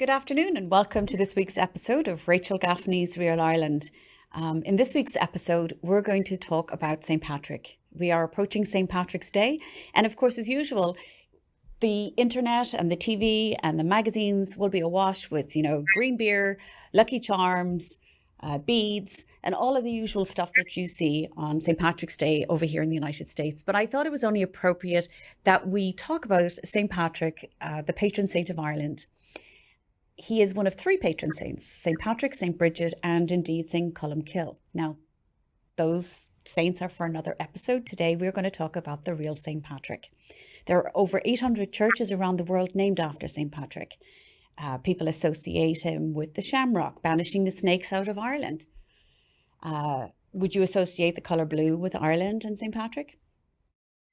Good afternoon and welcome to this week's episode of Rachel Gaffney's Real Ireland. In this week's episode, we're going to talk about St. Patrick. We are approaching St. Patrick's Day, and of course, as usual, the internet and the TV and the magazines will be awash with, green beer, Lucky Charms, beads, and all of the usual stuff that you see on St. Patrick's Day over here in the United States. But I thought it was only appropriate that we talk about St. Patrick, the patron saint of Ireland. He is one of three patron saints, St. Patrick, St. Bridget, and indeed St. Columkill. Now, those saints are for another episode. Today, we're going to talk about the real St. Patrick. There are over 800 churches around the world named after St. Patrick. People associate him with the shamrock, banishing the snakes out of Ireland. Would you associate the colour blue with Ireland and St. Patrick?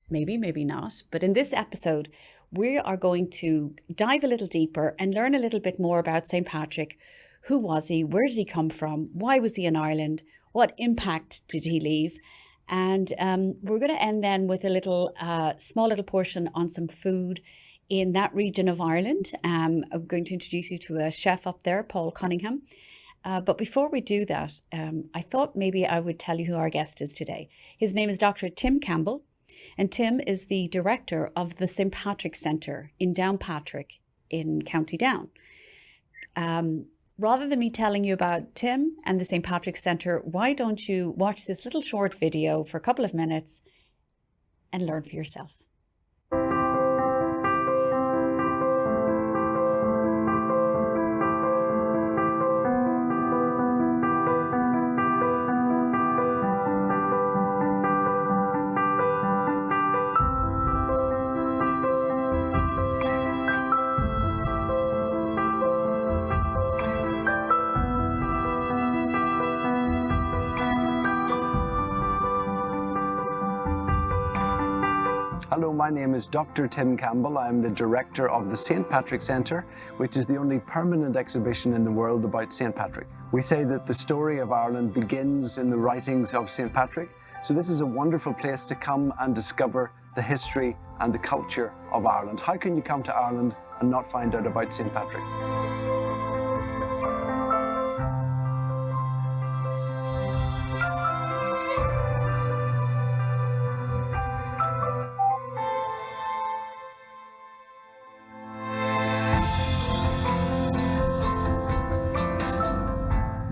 Maybe, maybe not. But in this episode, we are going to dive a little deeper and learn a little bit more about St. Patrick. Who was he? Where did he come from? Why was he in Ireland? What impact did he leave? And we're going to end then with a little, small little portion on some food in that region of Ireland. I'm going to introduce you to a chef up there, Paul Cunningham. But before we do that, I thought maybe I would tell you who our guest is today. His name is Dr. Tim Campbell. And Tim is the director of the St. Patrick Centre in Downpatrick in County Down. Rather than me telling you about Tim and the St. Patrick Centre, why don't you watch this little short video for a couple of minutes and learn for yourself? Hello, my name is Dr. Tim Campbell. I'm the director of the St. Patrick Centre, which is the only permanent exhibition in the world about St. Patrick. We say that the story of Ireland begins in the writings of St. Patrick, so this is a wonderful place to come and discover the history and the culture of Ireland. How can you come to Ireland and not find out about St. Patrick?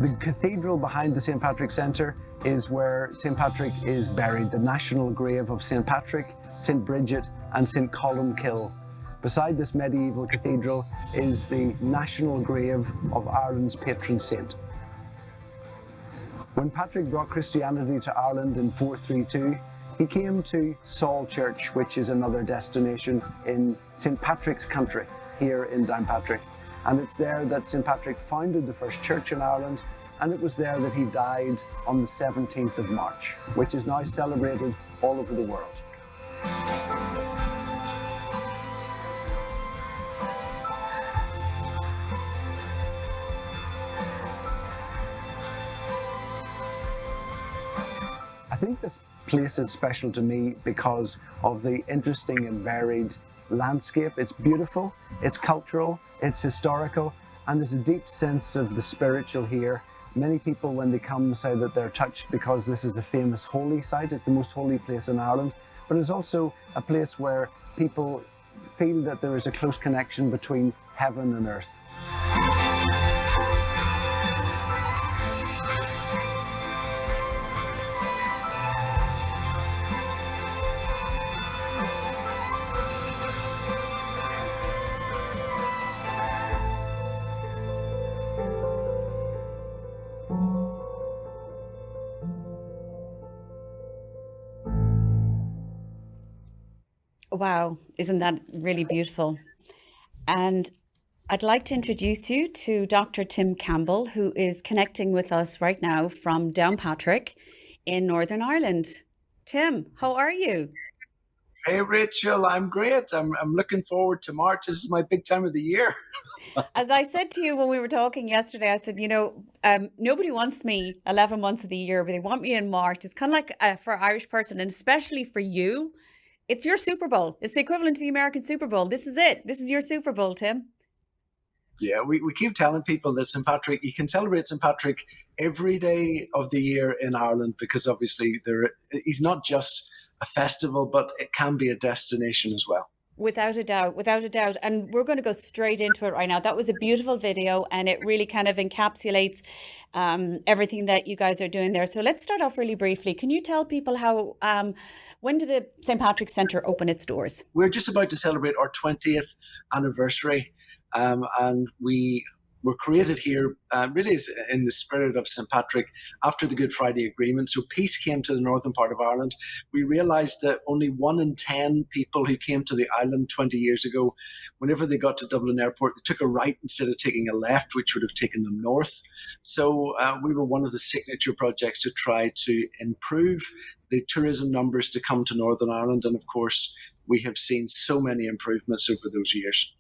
The cathedral behind the St. Patrick Centre is where St. Patrick is buried, the national grave of St. Patrick, St. Bridget and St. Columkill. Beside this medieval cathedral is the national grave of Ireland's patron saint. When Patrick brought Christianity to Ireland in 432, he came to Saul Church, which is another destination in St. Patrick's country, here in Downpatrick. And it's there that St. Patrick founded the first church in Ireland, and it was there that he died on the 17th of March, which is now celebrated all over the world. I think this place is special to me because of the interesting and varied landscape. It's beautiful, it's cultural, it's historical, and there's a deep sense of the spiritual here. Many people, when they come, say that they're touched because this is a famous holy site. It's the most holy place in Ireland, but it's also a place where people feel that there is a close connection between heaven and earth. Wow, isn't that really beautiful? And I'd like to introduce you to Dr. Tim Campbell, who is connecting with us right now from Downpatrick in Northern Ireland. Tim, how are you? Hey, Rachel, I'm great. I'm looking forward to March. This is my big time of the year. As I said to you when we were talking yesterday, I said, nobody wants me 11 months of the year, but they want me in March. It's kind of like for an Irish person, and especially for you, it's your Super Bowl. It's the equivalent to the American Super Bowl. This is it. This is your Super Bowl, Tim. Yeah, we keep telling people that St. Patrick, you can celebrate St. Patrick every day of the year in Ireland, because obviously he's not just a festival, but it can be a destination as well. Without a doubt, without a doubt. And we're going to go straight into it right now. That was a beautiful video and it really kind of encapsulates everything that you guys are doing there. So let's start off really briefly. Can you tell people when did the St. Patrick Centre open its doors? We're just about to celebrate our 20th anniversary, and we were created here really in the spirit of St. Patrick after the Good Friday Agreement. So peace came to the northern part of Ireland. We realised that only 1 in 10 people who came to the island 20 years ago, whenever they got to Dublin Airport, they took a right instead of taking a left, which would have taken them north. So we were one of the signature projects to try to improve the tourism numbers to come to Northern Ireland. And of course, we have seen so many improvements over those years.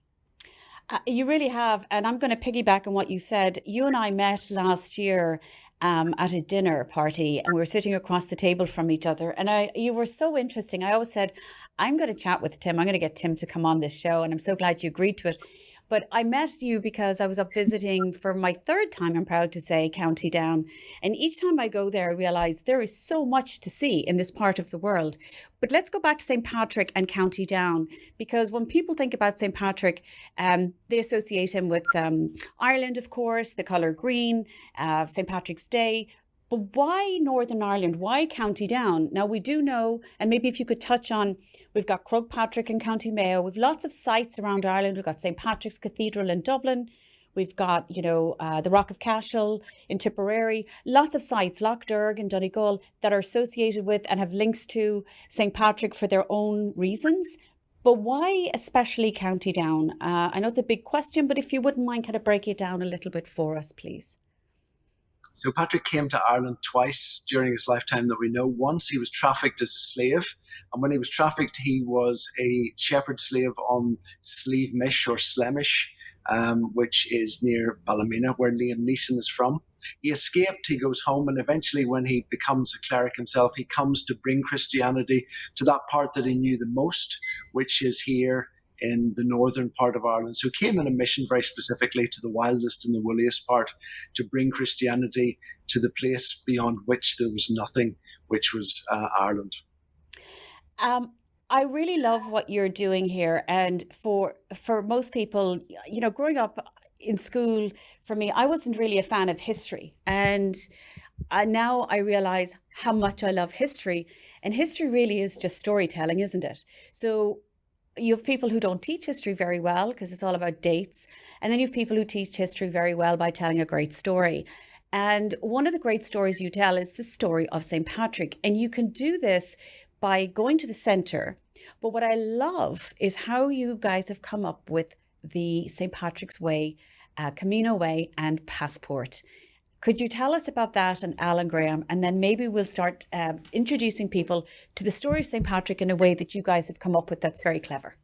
You really have. And I'm going to piggyback on what you said. You and I met last year at a dinner party and we were sitting across the table from each other. And you were so interesting. I always said, I'm going to chat with Tim. I'm going to get Tim to come on this show. And I'm so glad you agreed to it. But I met you because I was up visiting for my third time, I'm proud to say, County Down. And each time I go there, I realise there is so much to see in this part of the world. But let's go back to St. Patrick and County Down, because when people think about St. Patrick, they associate him with Ireland, of course, the colour green, St. Patrick's Day. But why Northern Ireland? Why County Down? Now, we do know, and maybe if you could touch on, we've got Croagh-Patrick in County Mayo. We've lots of sites around Ireland. We've got St. Patrick's Cathedral in Dublin. We've got, the Rock of Cashel in Tipperary. Lots of sites, Lough Derg and Donegal, that are associated with and have links to St. Patrick for their own reasons. But why especially County Down? I know it's a big question, but if you wouldn't mind kind of break it down a little bit for us, please. So Patrick came to Ireland twice during his lifetime that we know. Once he was trafficked as a slave, and when he was trafficked, he was a shepherd slave on Slieve-Mish or Slemish, which is near Ballymena, where Liam Neeson is from. He escaped, he goes home, and eventually when he becomes a cleric himself, he comes to bring Christianity to that part that he knew the most, which is here in the northern part of Ireland. So he came on a mission very specifically to the wildest and the woolliest part, to bring Christianity to the place beyond which there was nothing, which was Ireland. I really love what you're doing here. And for most people, growing up in school, for me, I wasn't really a fan of history. And now I realize how much I love history. And history really is just storytelling, isn't it? So you have people who don't teach history very well because it's all about dates. And then you have people who teach history very well by telling a great story. And one of the great stories you tell is the story of St. Patrick. And you can do this by going to the centre. But what I love is how you guys have come up with the St. Patrick's Way, Camino Way and Passport. Could you tell us about that and Alan Graham? And then maybe we'll start introducing people to the story of St. Patrick in a way that you guys have come up with that's very clever.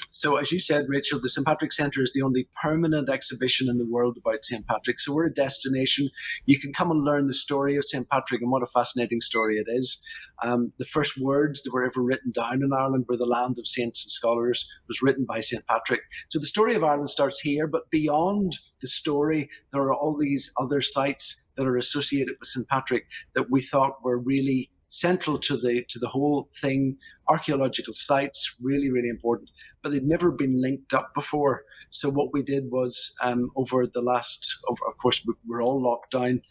So as you said, Rachel, the St. Patrick Centre is the only permanent exhibition in the world about St. Patrick. So we're a destination. You can come and learn the story of St. Patrick, and what a fascinating story it is. The first words that were ever written down in Ireland were the land of saints and scholars, was written by St. Patrick. So the story of Ireland starts here, but beyond the story, there are all these other sites that are associated with St. Patrick that we thought were really central to the whole thing. Archaeological sites, really, really important, but they'd never been linked up before. So what we did was, over the last, of course, we're all locked down.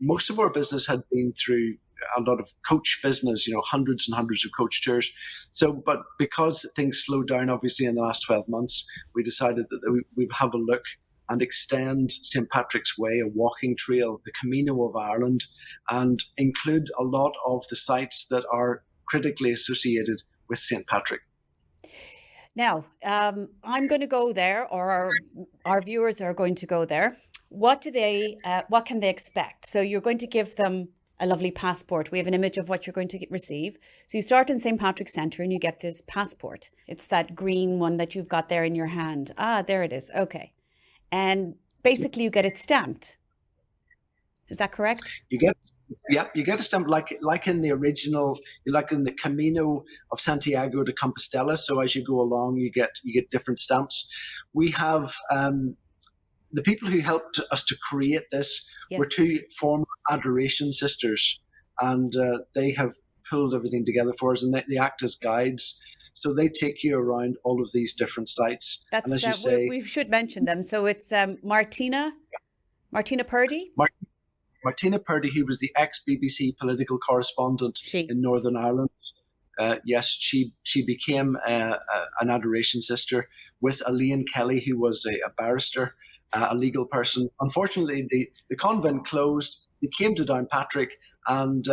Most of our business had been through a lot of coach business, hundreds and hundreds of coach tours. So, but because things slowed down, obviously, in the last 12 months, we decided that we'd have a look and extend St. Patrick's Way, a walking trail, the Camino of Ireland, and include a lot of the sites that are critically associated with St. Patrick. Now, I'm going to go there, or our viewers are going to go there. What can they expect? So you're going to give them a lovely passport. We have an image of what you're going to receive. So you start in St. Patrick's Centre and you get this passport. It's that green one that you've got there in your hand. Ah, there it is. Okay. And basically you get it stamped. Is that correct? You get Yeah, you get a stamp like in the original, like in the Camino of Santiago de Compostela. So as you go along, you get different stamps. We have the people who helped us to create this were Yes. two former adoration sisters, and they have pulled everything together for us, and they act as guides. So they take you around all of these different sites, and That's as you say, we should mention them. So it's Martina Purdy. Mar- Martina Purdy, who was the ex-BBC political correspondent She. in Northern Ireland. Yes, she became an adoration sister with Elaine Kelly, who was a barrister, a legal person. Unfortunately, the convent closed. They came to Downpatrick, and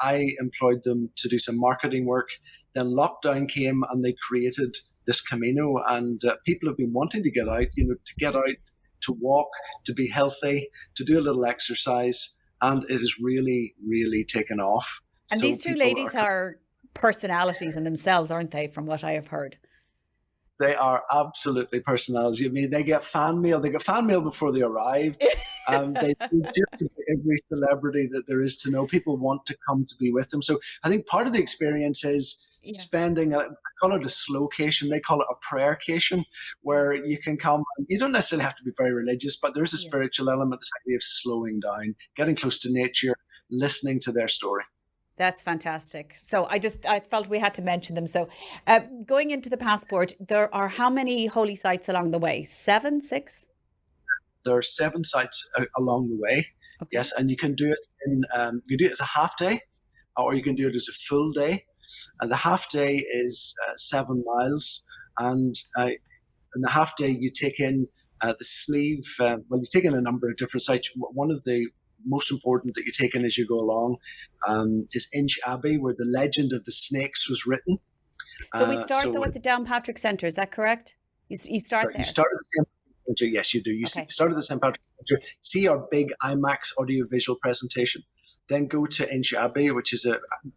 I employed them to do some marketing work. Then lockdown came, and they created this Camino, and people have been wanting to get out, to get out, to walk, to be healthy, to do a little exercise, and it has really, really taken off. And So these two people ladies are personalities in themselves, aren't they, from what I have heard? They are absolutely personality. I mean, they get fan mail. They got fan mail before they arrived. They do just every celebrity that there is to know. People want to come to be with them. So I think part of the experience is spending, I call it a slowcation. They call it a prayercation, where you can come. You don't necessarily have to be very religious, but there is a spiritual element, this idea of slowing down, getting close to nature, listening to their story. That's fantastic. So I felt we had to mention them. So going into the passport, there are how many holy sites along the way? 7, 6? There are 7 sites along the way. Okay. Yes, and you can do it you do it as a half day, or you can do it as a full day. And the half day is 7 miles, and in the half day you take in the sleeve. You take in a number of different sites. One of the most important that you take in as you go along is Inch Abbey, where the legend of the snakes was written. So we start though at the Downpatrick Centre, is that correct? You start there? You start at the St Patrick Centre, yes you do. You start at the St Patrick Centre, see our big IMAX audio-visual presentation, then go to Inch Abbey, which has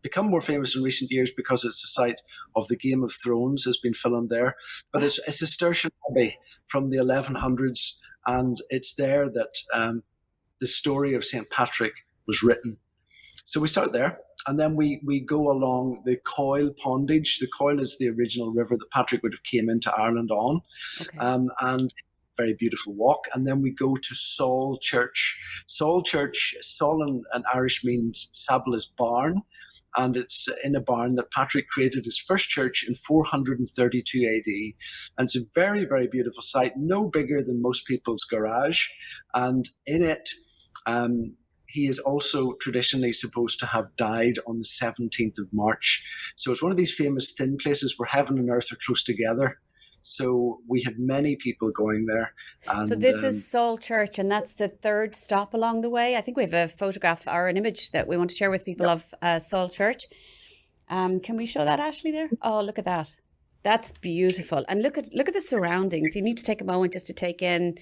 become more famous in recent years because it's the site of the Game of Thrones, has been filmed there. But it's a Cistercian Abbey from the 1100s, and it's there that the story of St Patrick was written. So we start there, and then we go along the Coyle Pondage. The Coyle is the original river that Patrick would have came into Ireland on. Okay. And very beautiful walk. And then we go to Saul Church. Saul Church, Saul in Irish means Sabla's barn. And it's in a barn that Patrick created his first church in 432 AD. And it's a very, very beautiful site, no bigger than most people's garage. And in it, he is also traditionally supposed to have died on the 17th of March. So it's one of these famous thin places where heaven and earth are close together. So we have many people going there. And, so this is Saul Church, and that's the third stop along the way. I think we have a photograph or an image that we want to share with people of Saul Church. Can we show that, Ashley, there? Oh, look at that. That's beautiful. And look at the surroundings. You need to take a moment just to take in.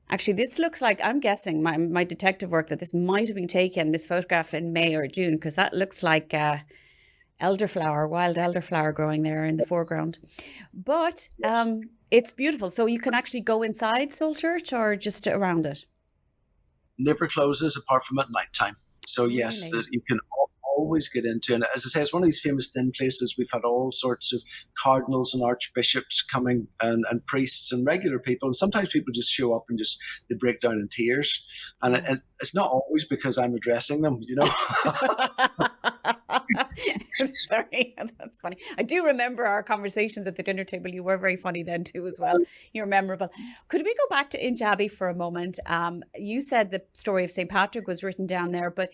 Actually, this looks like, I'm guessing, my detective work, that this might have been taken, this photograph, in May or June, because that looks like elderflower, wild elderflower growing there in the foreground. But it's beautiful. So you can actually go inside Saul Church or just around it? Never closes apart from at night time. So yes, Really? you can always get into. And as I say, it's one of these famous thin places. We've had all sorts of cardinals and archbishops coming, and priests and regular people. And sometimes people just show up and they break down in tears. And it's not always because I'm addressing them, Sorry, that's funny. I do remember our conversations at the dinner table. You were very funny then too as well. You're memorable. Could we go back to Inch Abbey for a moment? You said the story of St. Patrick was written down there, but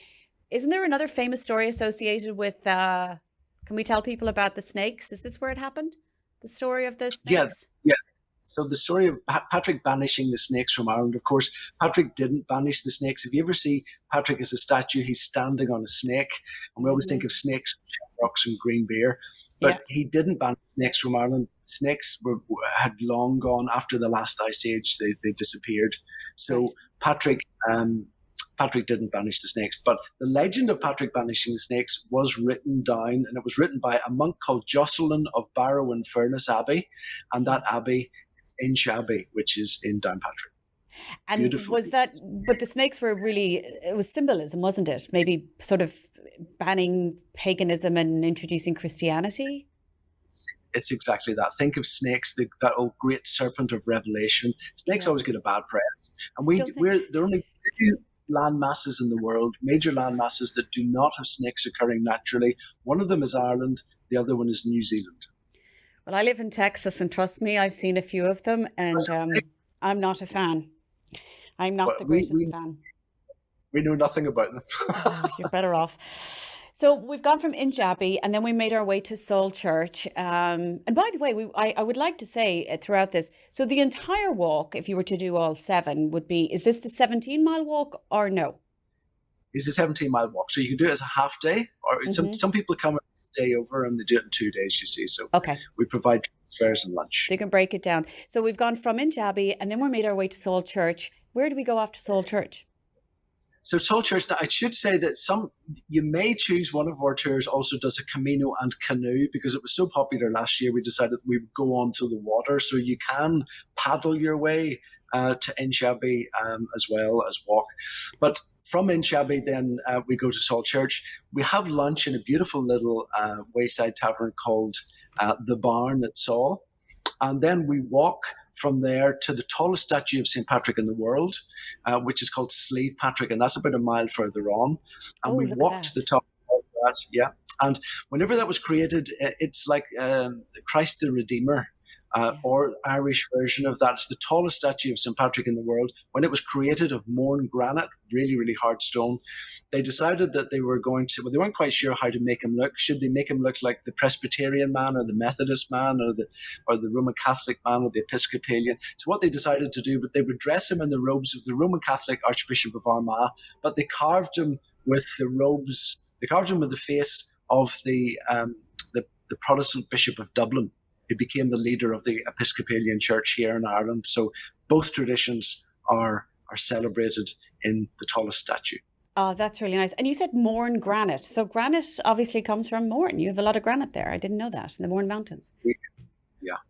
isn't there another famous story associated with, can we tell people about the snakes? Is this where it happened? The story of the snakes? Yeah. So the story of Patrick banishing the snakes from Ireland, of course, Patrick didn't banish the snakes. If you ever see Patrick as a statue, he's standing on a snake. And we always think of snakes, shamrocks and green beer. But he didn't banish snakes from Ireland. Snakes had long gone after the last ice age. They disappeared. So Patrick didn't banish the snakes, but the legend of Patrick banishing the snakes was written down, and it was written by a monk called Jocelyn of Barrow in Furness Abbey, and that abbey is Inch Abbey, which is in Downpatrick. And Beautiful. was that, but the snakes were really, it was symbolism, wasn't it? Maybe sort of banning paganism and introducing Christianity? It's exactly that. Think of snakes, that old great serpent of Revelation. Snakes always get a bad press, and Don't think. we're the only two land masses in the world, major land masses that do not have snakes occurring naturally. One of them is Ireland. The other one is New Zealand. Well, I live in Texas, and trust me, I've seen a few of them, and I'm not a fan. I'm not the greatest fan. We know nothing about them. Oh, you're better off. So we've gone from Injabi, and then we made our way to Soul Church. And by the way, I would like to say throughout this, so the entire walk, if you were to do all 7, would be, is this the 17-mile walk or no? It's a 17-mile walk. So you can do it as a half day, or some people come and stay over and they do it in 2 days, you see. So we provide transfers and lunch. So you can break it down. So we've gone from Injabi, and then we made our way to Soul Church. Where do we go after Soul Church? So Soul Church, now I should say that you may choose one of our tours also does a Camino and canoe, because it was so popular last year, we decided we would go onto the water. So you can paddle your way to Injabi as well as walk. But from Injabi, then we go to Soul Church. We have lunch in a beautiful little wayside tavern called The Barn at Saul. And then we walk from there to the tallest statue of St Patrick in the world, which is called St Patrick, and that's about a mile further on. And we walk to the top of that, yeah. And whenever that was created, it's like Christ the Redeemer, or Irish version of that. It's the tallest statue of St Patrick in the world. When it was created of Mourne granite, really, really hard stone, they decided that they were going to, well, they weren't quite sure how to make him look. Should they make him look like the Presbyterian man or the Methodist man or the Roman Catholic man or the Episcopalian? So what they decided to do, but they would dress him in the robes of the Roman Catholic Archbishop of Armagh, but they carved him with the robes, they carved him with the face of the Protestant Bishop of Dublin, who became the leader of the Episcopalian Church here in Ireland. So both traditions are celebrated in the tallest statue. Oh, that's really nice. And you said Mourne granite. So granite obviously comes from Mourne. You have a lot of granite there. I didn't know that, in the Mourne Mountains.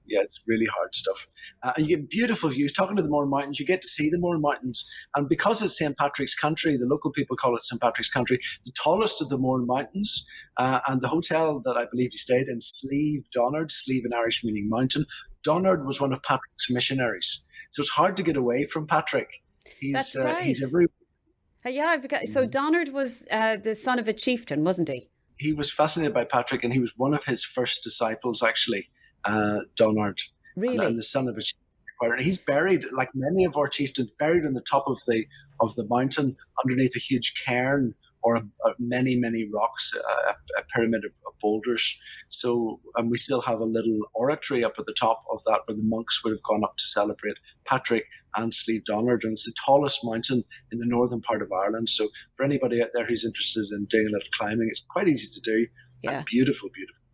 Yeah, it's really hard stuff. And you get beautiful views. Talking to the Mourne Mountains, you get to see the Mourne Mountains. And because it's St. Patrick's country, the local people call it St. Patrick's country, the tallest of the Mourne Mountains, and the hotel that I believe you stayed in, Slieve Donard, Slieve in Irish meaning mountain. Donard was one of Patrick's missionaries. So it's hard to get away from Patrick. That's right. He's everywhere. Yeah, so Donard was the son of a chieftain, wasn't he? He was fascinated by Patrick, and he was one of his first disciples, actually. Donard, really, and the son of a chieftain. He's buried, like many of our chieftains, buried on the top of the mountain, underneath a huge cairn or many rocks, a pyramid of boulders. So, and we still have a little oratory up at the top of that, where the monks would have gone up to celebrate Patrick and Slieve Donard, and it's the tallest mountain in the northern part of Ireland. So, for anybody out there who's interested in doing a little climbing, it's quite easy to do. Yeah, and beautiful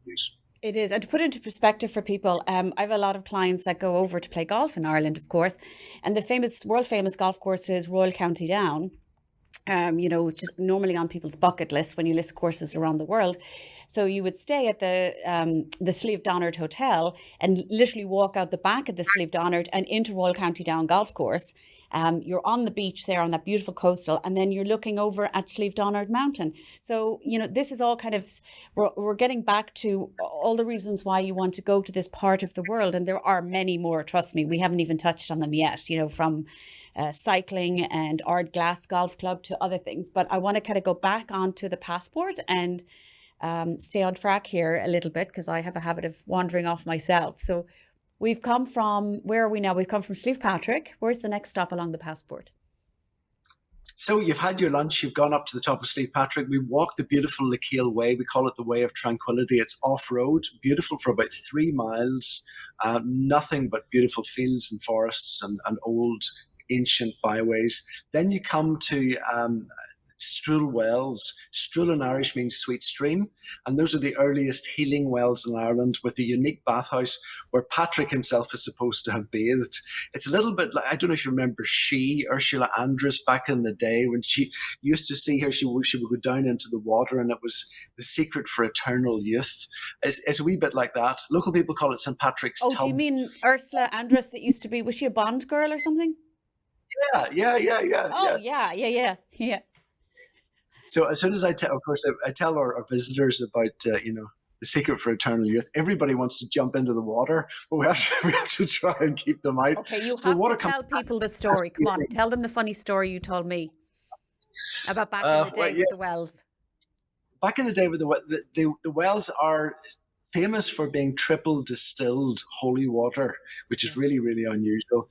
views. It is. And to put it into perspective for people, I have a lot of clients that go over to play golf in Ireland, of course. And the world famous golf course is Royal County Down. Just normally on people's bucket list when you list courses around the world. So you would stay at the Slieve Donard Hotel and literally walk out the back of the Slieve Donard and into Royal County Down golf course. You're on the beach there on that beautiful coastal, and then you're looking over at Slieve Donard Mountain. So, this is all kind of, we're getting back to all the reasons why you want to go to this part of the world. And there are many more, trust me, we haven't even touched on them yet, from cycling and Ard Glass Golf Club to other things. But I want to kind of go back onto the passport and stay on track here a little bit, because I have a habit of wandering off myself. So we've come from, where are we now? We've come from St Patrick. Where's the next stop along the passport? So you've had your lunch, you've gone up to the top of St Patrick. We walked the beautiful Lakeal Way. We call it the Way of Tranquility. It's off-road, beautiful for about 3 miles. Nothing but beautiful fields and forests and old ancient byways. Then you come to Struel Wells. Struel in Irish means sweet stream, and those are the earliest healing wells in Ireland, with a unique bathhouse where Patrick himself is supposed to have bathed. It's a little bit like, I don't know if you remember Ursula Andress back in the day, when she used to see her, she would go down into the water, and it was the secret for eternal youth. It's a wee bit like that. Local people call it St Patrick's Tub. Do you mean Ursula Andress that used to be, was she a Bond girl or something? Oh, yeah. yeah. So as soon as I tell, of course, I tell our visitors about, the secret for eternal youth. Everybody wants to jump into the water, but we have to try and keep them out. Okay, you So the have to water comes tell people the story. Come on, tell them the funny story you told me about back in the day yeah, with the wells. back in the day, with the wells are famous for being triple distilled holy water, which is Yes. really, really unusual.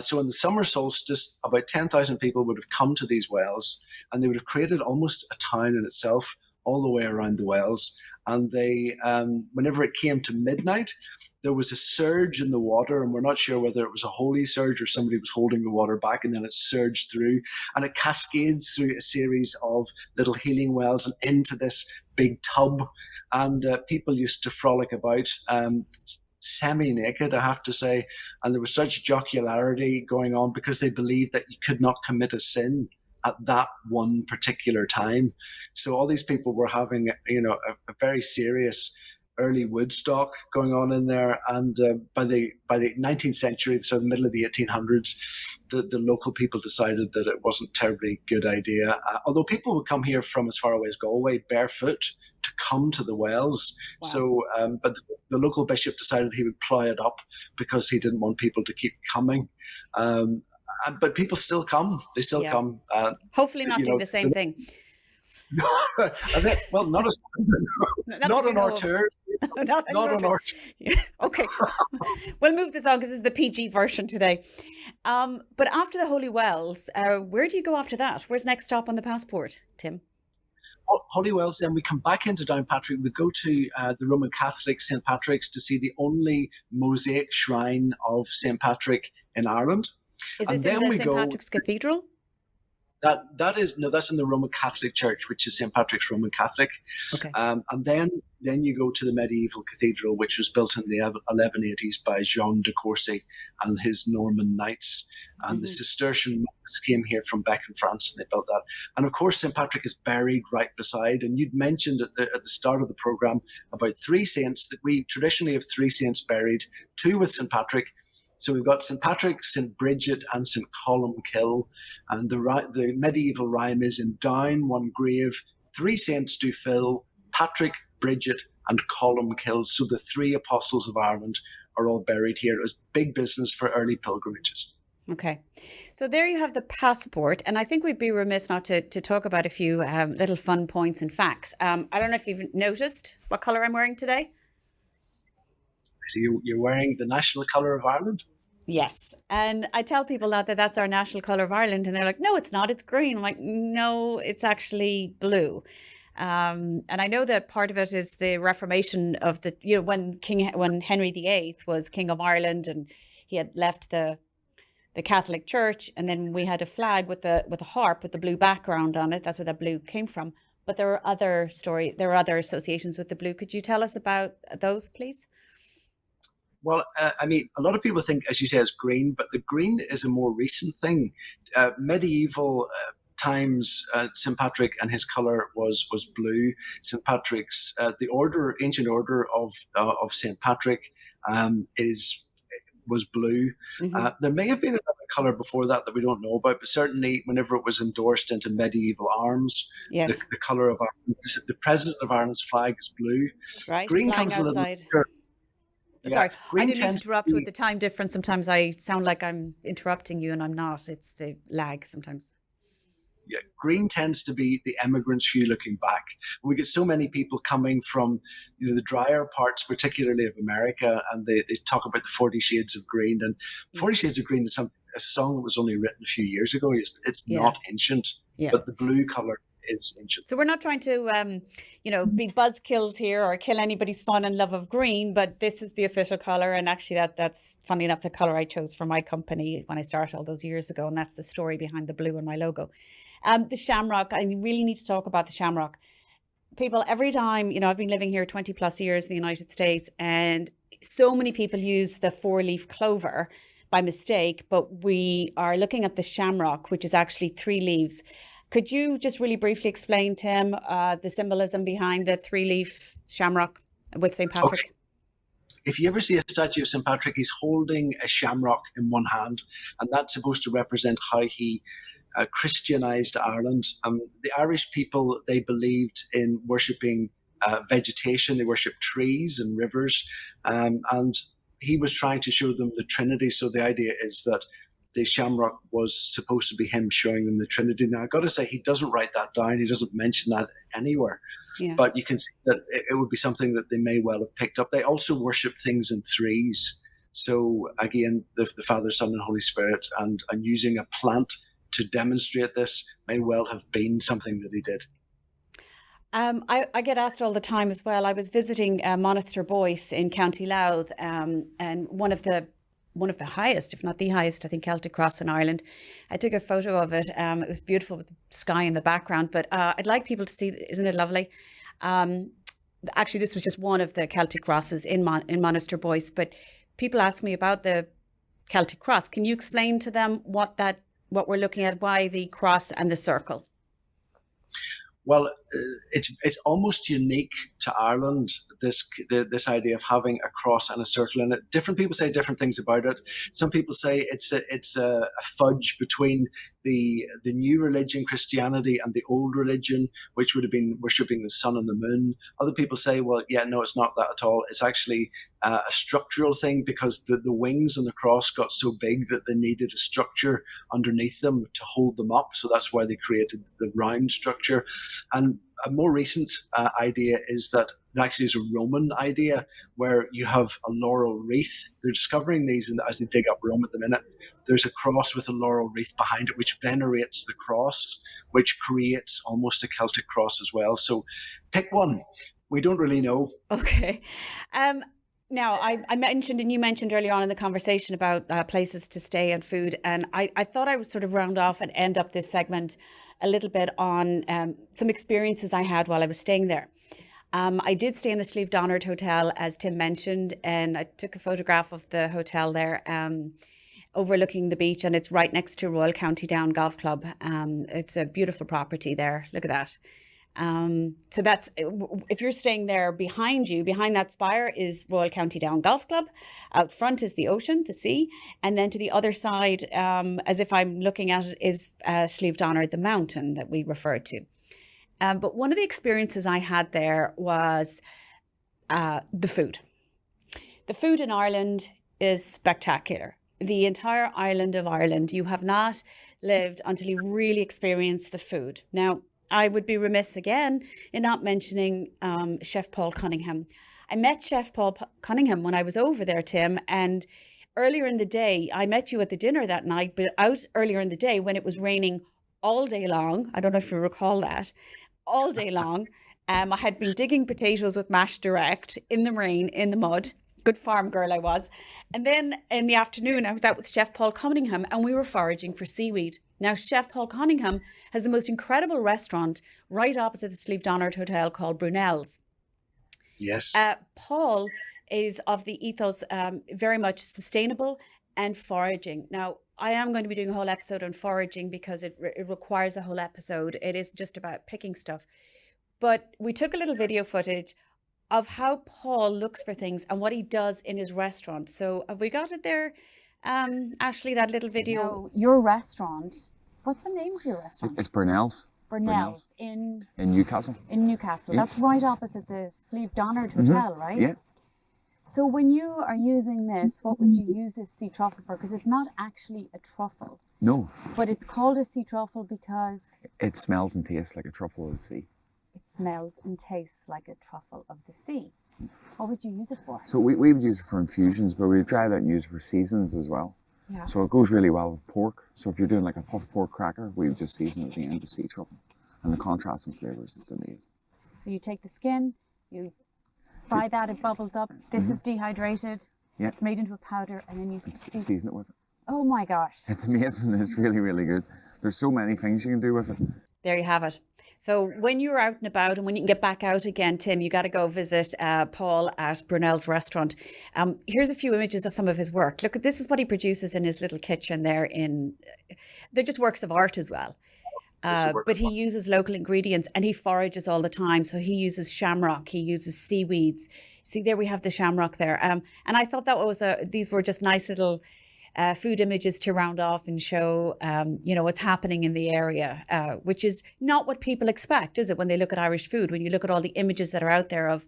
So in the summer solstice, about 10,000 people would have come to these wells, and they would have created almost a town in itself all the way around the wells. And they, whenever it came to midnight, there was a surge in the water, and we're not sure whether it was a holy surge or somebody was holding the water back, and then it surged through, and it cascades through a series of little healing wells and into this big tub. And people used to frolic about, semi-naked, I have to say, and there was such jocularity going on because they believed that you could not commit a sin at that one particular time. So all these people were having, a very serious early Woodstock going on in there, and by the 19th century, so the middle of the 1800s, the local people decided that it wasn't a terribly good idea. Although people would come here from as far away as Galway barefoot to come to the wells. Wow. So, but the local bishop decided he would plough it up because he didn't want people to keep coming. But people still come. They still come. Hopefully not doing the same thing. Well, not as not on our tour. Not on our tour. Okay, we'll move this on because this is the PG version today. But after the Holy Wells, where do you go after that? Where's next stop on the passport, Tim? Holy Wells, then we come back into Downpatrick. We go to the Roman Catholic St Patrick's to see the only mosaic shrine of St Patrick in Ireland. Is this in the St Patrick's Cathedral? That's in the Roman Catholic Church, which is St Patrick's Roman Catholic. Okay. And then you go to the medieval cathedral, which was built in the 1180s by Jean de Courcy and his Norman knights. And the Cistercian monks came here from Bec in France, and they built that. And of course, St Patrick is buried right beside. And you'd mentioned at the start of the program about three saints, that we traditionally have three saints buried, two with St Patrick. So we've got St Patrick, St Bridget, and St Columkill. And the medieval rhyme is, in down one grave, three saints do fill, Patrick, Bridget, and Columkill. So the three apostles of Ireland are all buried here. It was big business for early pilgrimages. Okay. So there you have the passport. And I think we'd be remiss not to talk about a few little fun points and facts. I don't know if you've noticed what colour I'm wearing today. So you're wearing the national colour of Ireland? Yes. And I tell people that that's our national colour of Ireland. And they're like, no, it's not. It's green. I'm like, no, it's actually blue. And I know that part of it is the Reformation of when Henry VIII was King of Ireland, and he had left the Catholic Church, and then we had a flag with a harp with the blue background on it. That's where the blue came from. But there are other associations with the blue. Could you tell us about those, please? Well, a lot of people think, as you say, it's green, but the green is a more recent thing. Medieval times, St Patrick and his colour was blue. St Patrick's, the ancient order of St Patrick was blue. There may have been another colour before that we don't know about, but certainly whenever it was endorsed into medieval arms, yes, the colour of the President of Ireland's flag is blue. That's right. Green Flying comes outside. a little later. Sorry, Green I didn't mean to interrupt with the time difference. Sometimes I sound like I'm interrupting you and I'm not. It's the lag sometimes. Yeah, green tends to be the emigrant's hue looking back. We get so many people coming from the drier parts, particularly of America, and they talk about the 40 Shades of Green. And 40 Shades of Green is a song that was only written a few years ago. It's not ancient, but the blue colour is ancient. So we're not trying to, be buzzkills here or kill anybody's fun and love of green, but this is the official colour. And actually that's funny enough, the colour I chose for my company when I started all those years ago. And that's the story behind the blue in my logo. The shamrock, I really need to talk about the shamrock. People, every time, I've been living here 20 plus years in the United States, and so many people use the 4-leaf clover by mistake, but we are looking at the shamrock, which is actually 3 leaves. Could you just really briefly explain, Tim, the symbolism behind the 3-leaf shamrock with St. Patrick? Okay. if you ever see a statue of St. Patrick, he's holding a shamrock in one hand, and that's supposed to represent how he Christianized Ireland. The Irish people, they believed in worshipping vegetation, they worshipped trees and rivers, and he was trying to show them the Trinity. So the idea is that the shamrock was supposed to be him showing them the Trinity. Now, I've got to say, he doesn't write that down. He doesn't mention that anywhere. Yeah. But you can see that it would be something that they may well have picked up. They also worship things in threes. So again, the Father, Son, and Holy Spirit, and using a plant to demonstrate this may well have been something that he did. I get asked all the time as well. I was visiting Monaster Boyce in County Louth, and one of the highest, if not the highest, I think, Celtic Cross in Ireland. I took a photo of it. It was beautiful with the sky in the background, but I'd like people to see, isn't it lovely? Actually, this was just one of the Celtic Crosses in Monaster Boyce, but people ask me about the Celtic Cross. Can you explain to them what we're looking at, why the cross and the circle? Well, it's almost unique to Ireland, this idea of having a cross and a circle in it. Different people say different things about it. Some people say it's a fudge between the new religion, Christianity, and the old religion, which would have been worshipping the sun and the moon. Other people say, well, yeah, no, it's not that at all. It's actually a structural thing, because the wings on the cross got so big that they needed a structure underneath them to hold them up. So that's why they created the round structure. And a more recent idea is that it actually is a Roman idea, where you have a laurel wreath. They're discovering these as they dig up Rome at the minute. There's a cross with a laurel wreath behind it, which venerates the cross, which creates almost a Celtic cross as well. So pick one. We don't really know. Okay. Now, I mentioned, and you mentioned earlier on in the conversation about places to stay and food, and I thought I would sort of round off and end up this segment a little bit on some experiences I had while I was staying there. I did stay in the Slieve Donard Hotel, as Tim mentioned, and I took a photograph of the hotel there overlooking the beach, and it's right next to Royal County Down Golf Club. It's a beautiful property there. Look at that. So that's, if you're staying there, behind that spire is Royal County Down Golf Club. Out front is the ocean, the sea. And then to the other side, as if I'm looking at it, is Slieve Donard, the mountain that we referred to. But one of the experiences I had there was the food. The food in Ireland is spectacular. The entire island of Ireland, you have not lived until you've really experienced the food. Now, I would be remiss again in not mentioning Chef Paul Cunningham. I met Chef Paul Cunningham when I was over there, Tim, and earlier in the day, I met you at the dinner that night, but out earlier in the day when it was raining all day long. I don't know if you recall that. All day long. I had been digging potatoes with Mash Direct in the rain, in the mud. Good farm girl I was. And then in the afternoon, I was out with Chef Paul Cunningham and we were foraging for seaweed. Now, Chef Paul Cunningham has the most incredible restaurant right opposite the Slieve Donard Hotel called Brunel's. Yes. Paul is of the ethos very much sustainable and foraging. Now, I am going to be doing a whole episode on foraging because it requires a whole episode. It is just about picking stuff. But we took a little video footage of how Paul looks for things and what he does in his restaurant. So have we got it there, Ashley, that little video? No, your restaurant, what's the name of your restaurant? It's Brunel's. Brunel's in Newcastle. In Newcastle. Yeah. That's right opposite the Slieve Donard Hotel, right? Yeah. So when you are using this, what would you use this sea truffle for? Because it's not actually a truffle. No. But it's called a sea truffle because it smells and tastes like a truffle of the sea. It smells and tastes like a truffle of the sea. What would you use it for? So we would use it for infusions, but we try that and use it for seasons as well. Yeah. So it goes really well with pork. So if you're doing like a puff pork cracker, we would just season it at the end with sea truffle. And the contrast in flavours, it's amazing. So you take the skin, you fry that, it bubbles up. This is dehydrated. Yeah. It's made into a powder, and then you season it with it. Oh my gosh. It's amazing. It's really, really good. There's so many things you can do with it. There you have it. So when you're out and about and when you can get back out again, Tim, you got to go visit Paul at Brunel's restaurant. Here's a few images of some of his work. Look, this is what he produces in his little kitchen there. They're just works of art as well. work but he of art. uses local ingredients and he forages all the time. So he uses shamrock, he uses seaweeds. See, there we have the shamrock there. And I thought that was these were just nice little food images to round off and show, what's happening in the area, which is not what people expect, is it, when they look at Irish food? When you look at all the images that are out there of,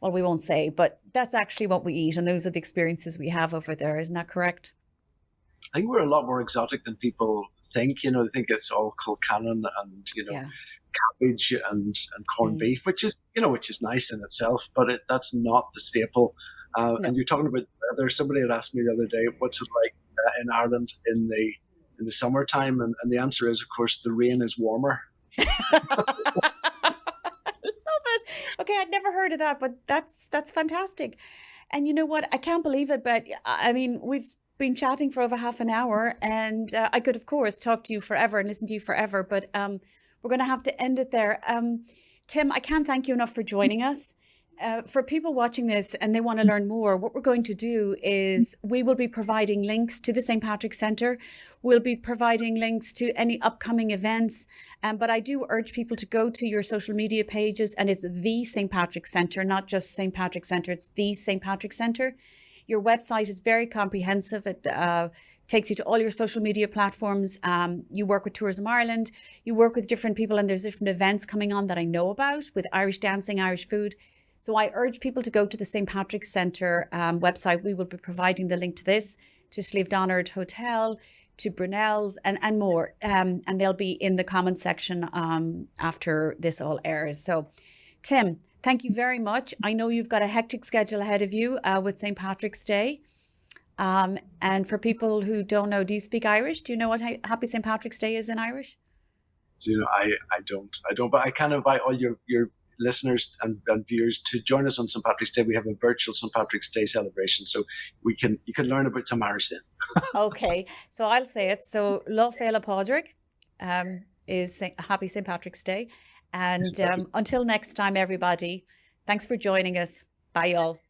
well, we won't say, but that's actually what we eat. And those are the experiences we have over there. Isn't that correct? I think we're a lot more exotic than people think. They think it's all Colcannon and, Yeah. cabbage and corned beef, which is nice in itself, but that's not the staple. No. And you're talking about weather. Somebody had asked me the other day, what's it like in Ireland in the summertime? And the answer is, of course, the rain is warmer. Love it. Okay, I'd never heard of that, but that's fantastic. And you know what? I can't believe it, but I mean, we've been chatting for over half an hour, and I could, of course, talk to you forever and listen to you forever, but we're going to have to end it there. Tim, I can't thank you enough for joining us. For people watching this and they want to learn more, what we're going to do is we will be providing links to the St Patrick Centre. We'll be providing links to any upcoming events. But I do urge people to go to your social media pages, and it's the St Patrick Centre, not just St Patrick Centre. It's the St Patrick Centre. Your website is very comprehensive. It takes you to all your social media platforms. You work with Tourism Ireland. You work with different people, and there's different events coming on that I know about with Irish dancing, Irish food. So I urge people to go to the St Patrick Centre website. We will be providing the link to this, to Slieve Donard Hotel, to Brunel's and more. And they'll be in the comment section after this all airs. So Tim, thank you very much. I know you've got a hectic schedule ahead of you with St Patrick's Day. And for people who don't know, do you speak Irish? Do you know what Happy St Patrick's Day is in Irish? I don't, but I can invite all your listeners and viewers to join us on St Patrick's Day. We have a virtual St Patrick's Day celebration, so you can learn about some Irish then. Okay, so I'll say it. So Lo Féile Pádraig is Happy St Patrick's Day, and until next time, everybody, thanks for joining us. Bye, y'all.